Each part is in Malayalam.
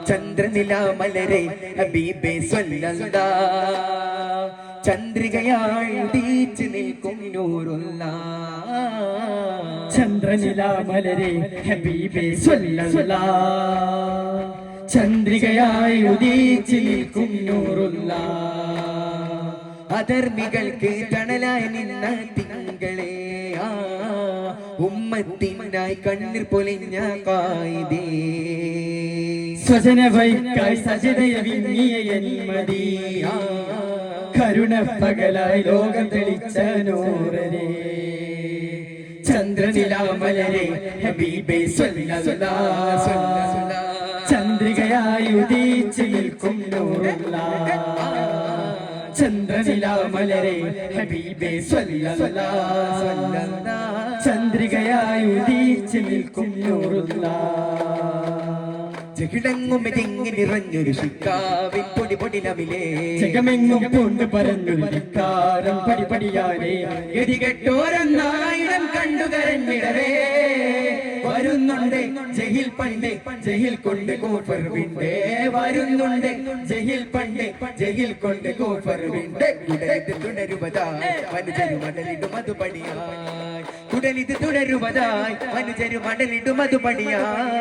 ചന്ദ്രനിലാമലരെ ഹബീബേ സ്വല്ലല്ലാഹ് ചന്ദ്രികയായി ഉദിച്ചു നിൽക്കും നൂറുല്ലാഹ് ചന്ദ്രനിലാമലരെ ഹബീബേ സ്വല്ലല്ലാഹ് ചന്ദ്രികയായി ഉദിച്ചു നിൽക്കും നൂറുല്ലാഹ് അധർമ്മികൾക്ക് തണലായി നിന്ന തിങ്കളെ ഉമ്മത്തിനായി കണ്ണീർ പൊലിഞ്ഞ കായിദേ സ്വജന വൈക്കായി സജതയ വിങ്ങിയ എന്മതി കരുണ പകലായി ലോകം തെളിച്ച നൂറരെ ചന്ദ്രനിലാമലരെ ഹബീബേ സ്വല്ലല്ലാഹ് ചന്ദ്രികയായി ഉദിച്ചു നിൽക്കും നൂറുല്ലാഹ് ചന്ദ്രനിലാമലരെ ഹബീബേ സ്വല്ലല്ലാഹ് ചന്ദ്രികയായി ഉദിച്ചു നിൽക്കും നൂറുല്ലാഹ് ജഗിടങ്ങും നിറഞ്ഞൊരു ശിക്കാവിൻ പൊടി പൊടിലമിലേ ജഗമെങ്ങും കൊണ്ട് പറഞ്ഞൊരു ധിക്കാരം പടിപടിയാലേ ഗതികെട്ടോരെന്നായിരം കണ്ടു കരഞ്ഞിടവേ വരുന്നുണ്ട് ജഹിൽ പണ്ട് ജഹിൽ കൊണ്ട് കോഫർ വിണ്ടേ വരുന്നുണ്ട് ജഹിൽ പണ്ട് ജഹിൽ കൊണ്ട് കോഫർ വിണ്ടേ കുടലിത് തുടരുവതായി മനുജരു മടലിടും അത് പണിയായി കുടലിത് തുടരുവതായി മനുജരു മടലിടും അത് പണിയായി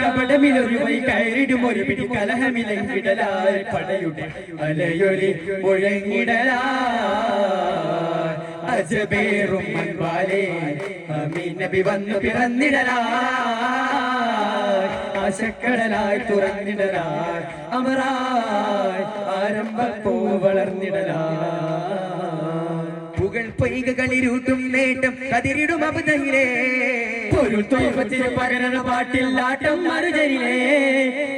കപടമിലൊരു വൈ കയറിടും ഒരു പിടി കലഹമിലങ്കിടലായി പടയുടെ അലയൊലി മുഴങ്ങിടലായി അജബേറും മൻവാലേ അമീൻ നബി വന്നു പിറന്നിടലായി ആശക്കടലായി തുറന്നിടലായി അമറായി ആരംഭപ്പൂ വളർന്നിടലായി പുകൾ പൊയ്കകളിരൂട്ടും നേട്ടം കതിരിടും അബുദയിലേ ഒരു തോപത്തിന് പകരണ പാട്ടില്ലാട്ടം മറുചരിലേ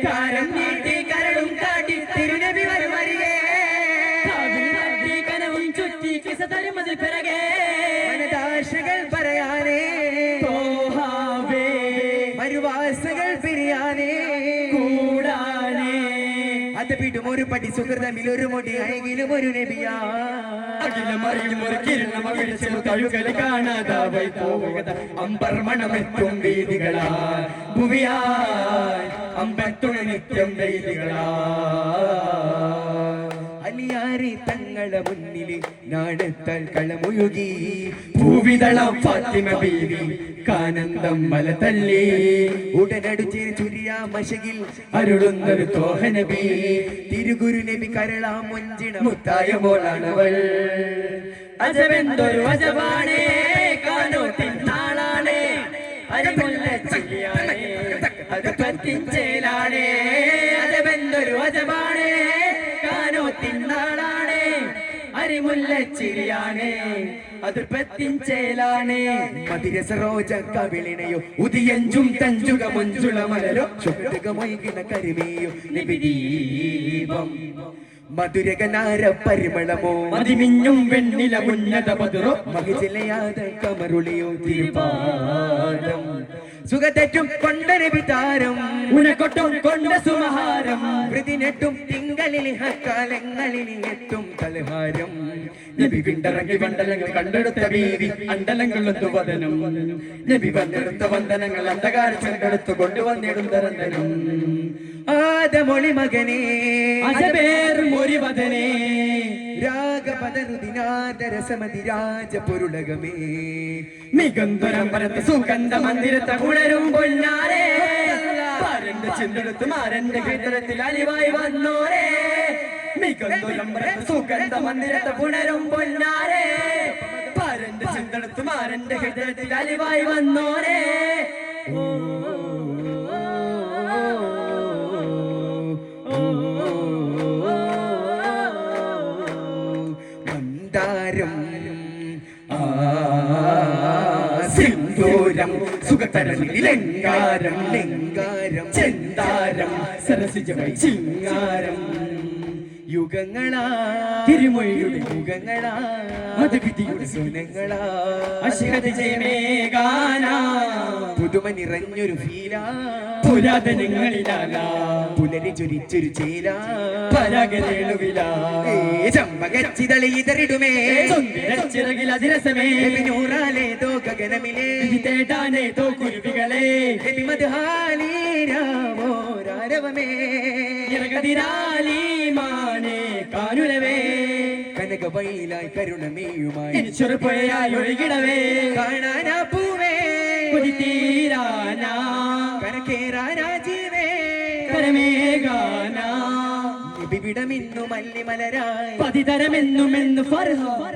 കാരം നീട്ടി കരടും കാട്ടി തിരുനബി വരുമരികേ കനവും ചുറ്റി കിസ തരുമതിൽ പിറകെ മനദാശകൾ പറയാനേ മരുവാസകൾ പിരിയാനേ കൂടാനേ അത് വിടും ഒരു പടി സുഹൃതമിൽ ഒരു മുടി അയകിലും ഒരു നബിയാ തഴുകല് കാണാതായി പോവുക അമ്പർമണമെത്തും വേദികളാ ഭുവിയായി അമ്പത്തുണി നിത്യം വേദികളാ അലിയാരി തങ്ങളെ മുന്നില് നാടത്താൽ കളമുഴുകി ഭൂവിതളം ഫാത്തിമ ബീവി കാനന്ദം മല തല്ലി ഉടനടുച്ചേരി ചുരിയാ മശകിൽ അരുളുന്നൊരു തോഹ നബി തിരുഗുരു നബി കരളാ മുഞ്ചിണ മുത്തായ മോളാണവൾ അജബെന്തൊരു അജബാണേ കാനോത്തിൻ നാളാണേ അരിമുല്ല ചിരിയാണേ അത് പത്തിഞ്ചേലാണേ അജബെന്തൊരു അജബാണേ കാനോത്തിൻ നാളാണേ അരിമുല്ല ചിരിയാണേ അത് പത്തിഞ്ചേലാണേ മതിരസരോജ കവിളിണയോ ഉദിയഞ്ചും തഞ്ചുക മഞ്ജുള മലരോ ശുദ്ധമൊയ്കിന കരിമേയോ നിബിദീപം മധുരകനാര പരിമളമോ മതിമിഞ്ഞും വെണ്ണില ഉന്നത മധുരോ മഹിജിലയാത കമരുളിയോ തിരുപാദം സുഖതെറ്റും കൊണ്ടൊരു വിതാരം ഉണക്കൊട്ടും കൊണ്ട സുമഹാരം പ്രതിനെട്ടും തിങ്കളിൽ ഹക്കാലങ്ങളിൽ എത്തും തലഹാരം നബി വിണ്ടറങ്ങി വണ്ടലങ്ങൾ കണ്ടെടുത്ത ബീവി അണ്ടലങ്ങളൊത്തു വദനം നബി വന്നെടുത്ത വന്ദനങ്ങൾ അന്ധകാര ചെണ്ടെടുത്തു കൊണ്ടുവന്നിടും തരന്തനം ആദമൊളി മകനേ അജബേറും ഒരു വദനേ രാഗപദരുദിനാദരസമതി രാജപൊരുളകമേ മികന്തുരം പരത്ത് സുഗന്ധ മന്ദിരത്തെ ഉണരും പൊന്നാരേ പാരന്റെ ചിന്തെടുത്ത് മാരന്റെ ഹൃദയത്തിൽ അലിവായി വന്നോരേ മികന്തുരം പരത്ത് സുഗന്ധ മന്ദിരത്തെ ഉണരും പൊന്നാരേ പാരന്റെ ചിന്തെടുത്ത് മാരന്റെ ഹൃദയത്തിൽ അലിവായി വന്നോരേ സിന്ദൂരം സുഖതരലിലങ്കാരം ലങ്കാരം ചെന്താരം സരസിജമായി ചിങ്ങാരം യുഗങ്ങളാ തിരുമൊഴിയുടെ യുഗങ്ങളാ മധുവിധിയുടെ സുനങ്ങളാ അശ്വതി ജയമേകാന പുതുമ നിറഞ്ഞൊരു ഫീല പുരാതനങ്ങളിലാല പുലരി ചൊരിച്ചൊരു ചേല പരാഗരേണുവില ചമ്പകച്ചിതളിതറിടുമേ ചിറകിലതിരസമേ നൂറാലേതോ ഗഗനമിലേ തേടാനേതോ കുരുവികളെ മധുഹാലീരാമോരാരവമേ മാനേ കാനുലവേ കനകവയിലായി കരുണമേയുമായി ചെറുപ്പയായി ഒഴുകിടവേ കാണാനാ പൂവേ തീരാനാ കരകേറാനാ ജീവേ പരമേഗാനാ വിവിടമിന്നു മല്ലിമലരായി പതിതരമെന്നുമെന്നു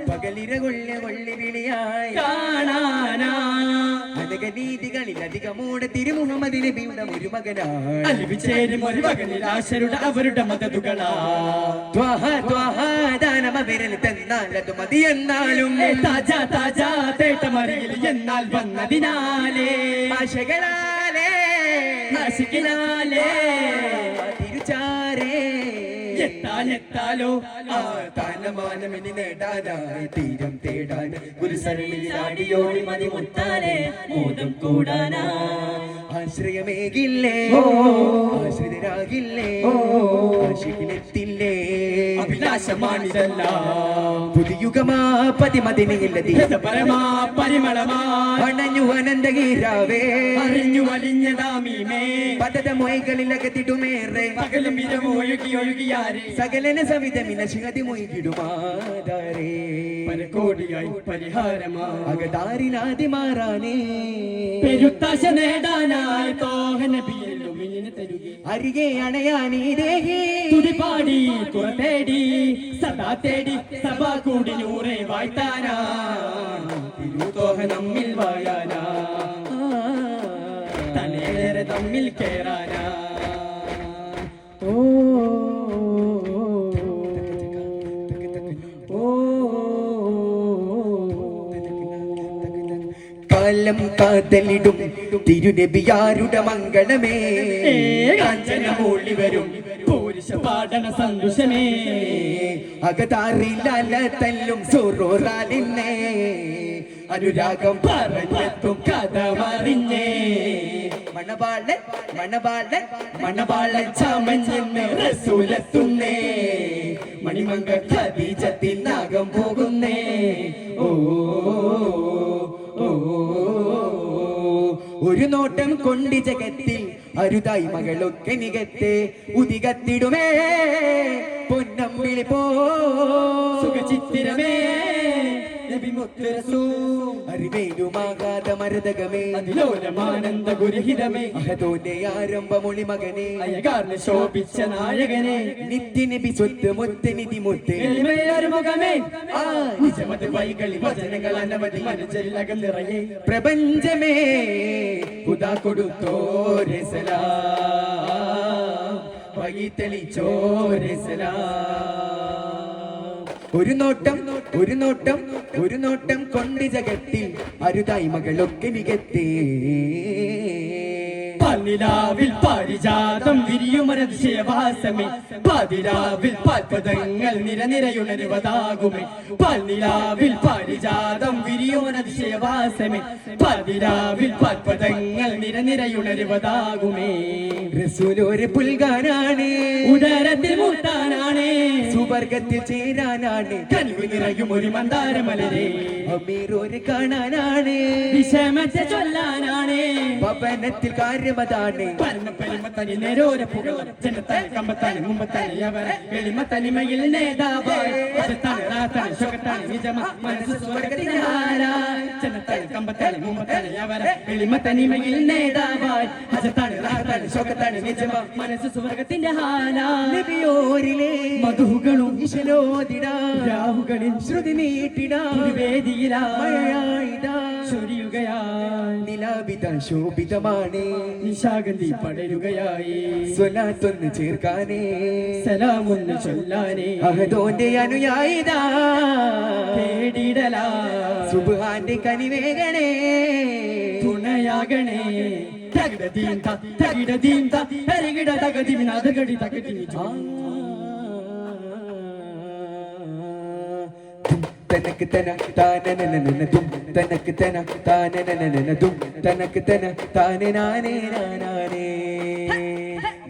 പകലിര കൊള്ളി വിളിയായി കാണാനാ അനകനീതികളിൽ അധികമൂടെ തിരുമുഹമ്മദ് നബിയുടെ ഒരു മകനായി അലിവിച്ചേരും ഒരു മകനിൽ ആശരുടെ അവരുടെ മതതുകളാ ദാനമവിരൽ തന്നാലതു മതി എന്നാലും താജാ താജാ തേട്ടമറിയിൽ എന്നാൽ വന്നതിനാലേ ആശകളാലേ നാശിക്കിനാലേ തിരുച്ചാരേ എത്താലോ ആ താനമാനമിനി നേടാനായി തീരം തേടാൻ ഗുരുസരണിയിലാടിയോടി മതിമുത്താലേ മോദം കൂടാനാ ആശ്രയമേകില്ലേ ആശ്രിതരാകില്ലേ ആശിക്കിലെത്തില്ലേ അഭിലാഷമാണിതെല്ലാം പുതിയുഗമാ പതിമതിനില്ലതി പരമാ പരിമളമാ അണഞ്ഞു അനന്തഗീരാവേ അറിഞ്ഞു വലിഞ്ഞതാമീമേ പതത മൊയ്കളിലകത്തിടുമേറെ പകലും ഇരമൊഴുകി ഒഴുകിയാരെ സകലന സവിധമിന ശിഹതി മൊയ്കിടുമാതാരേ പരകോടിയായി പരിഹാരമാ അകതാരിലാതി മാറാനേ പെരുത്താശ നേടാനായി തോഹനബിയിലും ഇങ്ങനെ തരുകി അരികെ അണയാനീ ദേഹി തുടിപാടി കുറ തേടി സദാ തേടി സഭാ കൂടി നൂറെ വായ്ത്താനാ തിരുതോഹ നമ്മിൽ വായാനാ തനേറെ തമ്മിൽ കേറാനാ കാലം കാതലിടും തിരുനബിയാരുടെ മംഗളമേ കാഞ്ചനമൂളി വരും പൂരുഷ പാടണ സന്തോഷമേ അകതാറിലല തല്ലും സൂറോറാലിന്നേ അനുരാഗം പറഞ്ഞെത്തും കഥ മറിഞ്ഞേ മണവാളൻ മണവാളൻ മണവാളൻ ചമഞ്ഞെന്ന് റസൂലെത്തുന്നേ മണിമംഗ ഖദീജത്തിൽ നാഗം പോകുന്നേ ഓ ഒരു നോട്ടം കൊണ്ടി ജഗത്തിൽ അരുതായി മകളൊക്കെ നികത്തെ ഉദികത്തിടുമേ പൊന്നമ്പിളി പോ സുഖചിത്തിരമേ അറിവേലുമാകാത മരതകമേ അതിലോലമാനന്ദ ഗുരുഹിതമേ അഹതോന്റെ ആരംഭമൊളി മകനെ അയകാർന്ന് ശോഭിച്ച നായകനെ നിത്യനബി സ്വത്ത് മുത്തനിധി മുത്തേ മുഖമേ നിജമത് വൈകളി വചനങ്ങൾ അനവധി മനസ്സിലകം നിറയെ പ്രപഞ്ചമേ ഉദാ കൊടുത്തോരെ സലാം വഴി തെളിച്ചോരെ സലാം ഒരു നോട്ടം ഒരു നോട്ടം ഒരു നോട്ടം കൊണ്ട് ജഗത്തിൽ അരുതായി മകളൊക്കെ നികത്തേ പന്നിലാവിൽ പാരിജാതം വിരിയുമരതിശയവാസമേ പതിരാവിൽ പാൽപദങ്ങൾ നിരനിരയുണരുവതാകുമേ പന്നിലാവിൽ പാരിജാതം വിരിയുമരതിശയവാസമേ പതിരാവിൽ പാൽപദങ്ങൾ നിരനിരയുണരുവതാകുമേ റസൂലൊരു പുൽകാനാണ് ഉദരത്തിൽ മൂത്താനാണ് സുവർഗത്തിൽ ചേരാനാണ് കൽവി നിറയും ഒരു മന്ദാരമലരെ അമീറോര് കാണാനാണ് വിഷമത്തെ ചൊല്ലാനാണ് ഭവനത്തിൽ കാര്യമതാണ് പരമപരിമത്തനി നേരോര പുകളം ജനത്താൻ കമ്പത്താൻ മുമ്പത്താൻ യവര എളിമത്തനിമയിൽ നേതാവായി അജത്താൻ റാത്താൻ ശോകത്താൻ നിജമ മനസ്സ് സ്വർഗത്തിന്റെ ഹാരായി ജനത്താൻ കമ്പത്താൻ മുമ്പത്താൻ യവര എളിമത്തനിമയിൽ നേതാവായി അജത്താൻ റാത്താൻ ശോകത്താൻ നിജമ മനസ്സ് സ്വർഗത്തിന്റെ ഹാരായി നബിയോരിലെ മധുകളും ഇശലോദിടാ രാഹുകളിൽ ശ്രുതി നീട്ടിടാ വേദിയിലാ മഴയായിടാ ചൊരിയുകയായി നിലാവിത ശോഭിതമാണ് നിശാഗന്ധി പടരുകയായി സ്വലാത്തൊന്ന് ചേർക്കാനേ സലാമൊന്ന് ചൊല്ലാനേ അഹദോന്റെ അനുയായിതാ തേടിടലാ സുബ്ഹാന്റെ കനിവേഗണേ തുണയാകണേ തകിടതീം ത തകിടതീം ത തരികിട തകതിം നദഗടി തകതിം തനക്ക് തന താനനനന ദും തനക്ക് തന താനനനന ദും തനക്ക് തന താനനാനേ നാനാനേ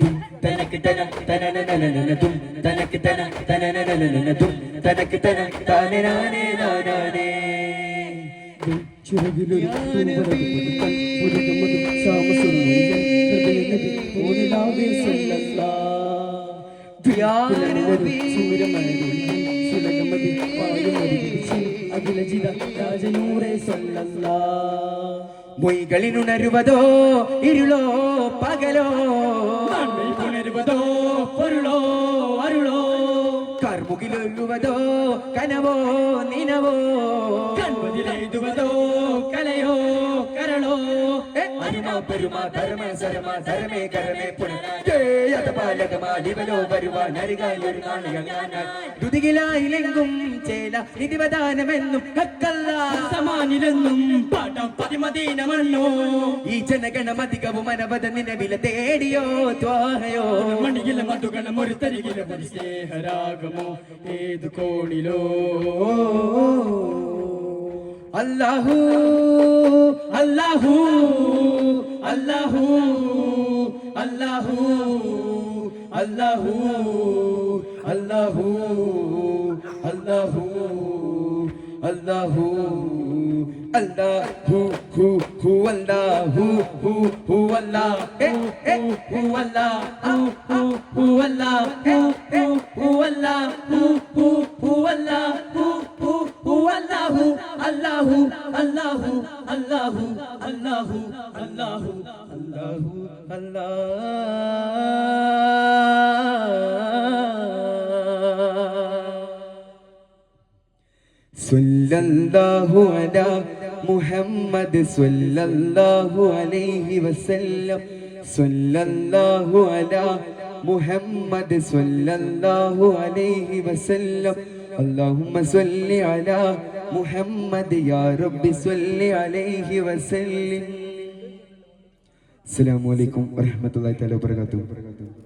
ദും തനക്ക് തന തനനനന ദും തനക്ക് തന തനനനന ദും തനക്ക് തന താനനാനേ നാനാനേ ചിറകിലൊരു പുരുകമതും ശ്യാമസുന്ദരിയൻ ഹൃദയനബി ഓനിലാവേ സല്ലല്ലാഹ് സൂരമഴയിൽ സുലഗമതി പായുമതി അഖിലജിത രാജനൂറേ സല്ലല്ലാഹ് മൊയ്കളിനുണരുവതോ ഇരുളോ പകലോ ഉണരുവതോ പൊരുളോ അരുളോ കാർമുകിലൊഴുവതോ കനവോ നിനവോ കൺമതിലെഴുതുവതോ കലയോ കരളോ അരുമ പെരുമ ധർമ്മ സരമ ധർമ്മേ കരമേ പുനഃപാലകമാലിവലോ വരുവാനരികായൊരു നാളികളായിലെങ്കും ചേല നിധിവദാനമെന്നും ഹക്കല്ല സമാനിലെന്നും പാഠം പതിമദീനമണ്ണോ ഈ ജനഗണമധികവും അനവധ നിലവില തേടിയോ ത്വാഹയോ മണിയിലെ മധുഗണം ഒരു തരികിലെ ഒരു സ്നേഹരാഗമോ ഏതു കോണിലോ അല്ലാഹു അല്ലാഹു അല്ലാഹു അല്ലാഹു അല്ലാഹു അല്ലാഹു അല്ലാഹു അല്ലാഹു അല്ലാഹു ഹു ഹു അല്ലാഹു ഹു ഹു അല്ലാഹു ഹു അല്ലാഹു ഹു അല്ലാഹു ഹു അല്ലാഹു ഹു അല്ലാഹു ഹു അല്ലാഹു അല്ലാഹു അല്ലാഹു അല്ലാഹു അല്ലാഹു അല്ലാഹു അല്ലാഹു അല്ലാഹ് സല്ലല്ലാഹു അലാ മുഹമ്മദ് സല്ലല്ലാഹു അലൈഹി വസല്ലം സല്ലല്ലാഹു അലാ മുഹമ്മദ് സല്ലല്ലാഹു അലൈഹി വസല്ലം اللهم صل على محمد يا رب صل عليه وسلم السلام عليكم ورحمة الله تعالى وبركاته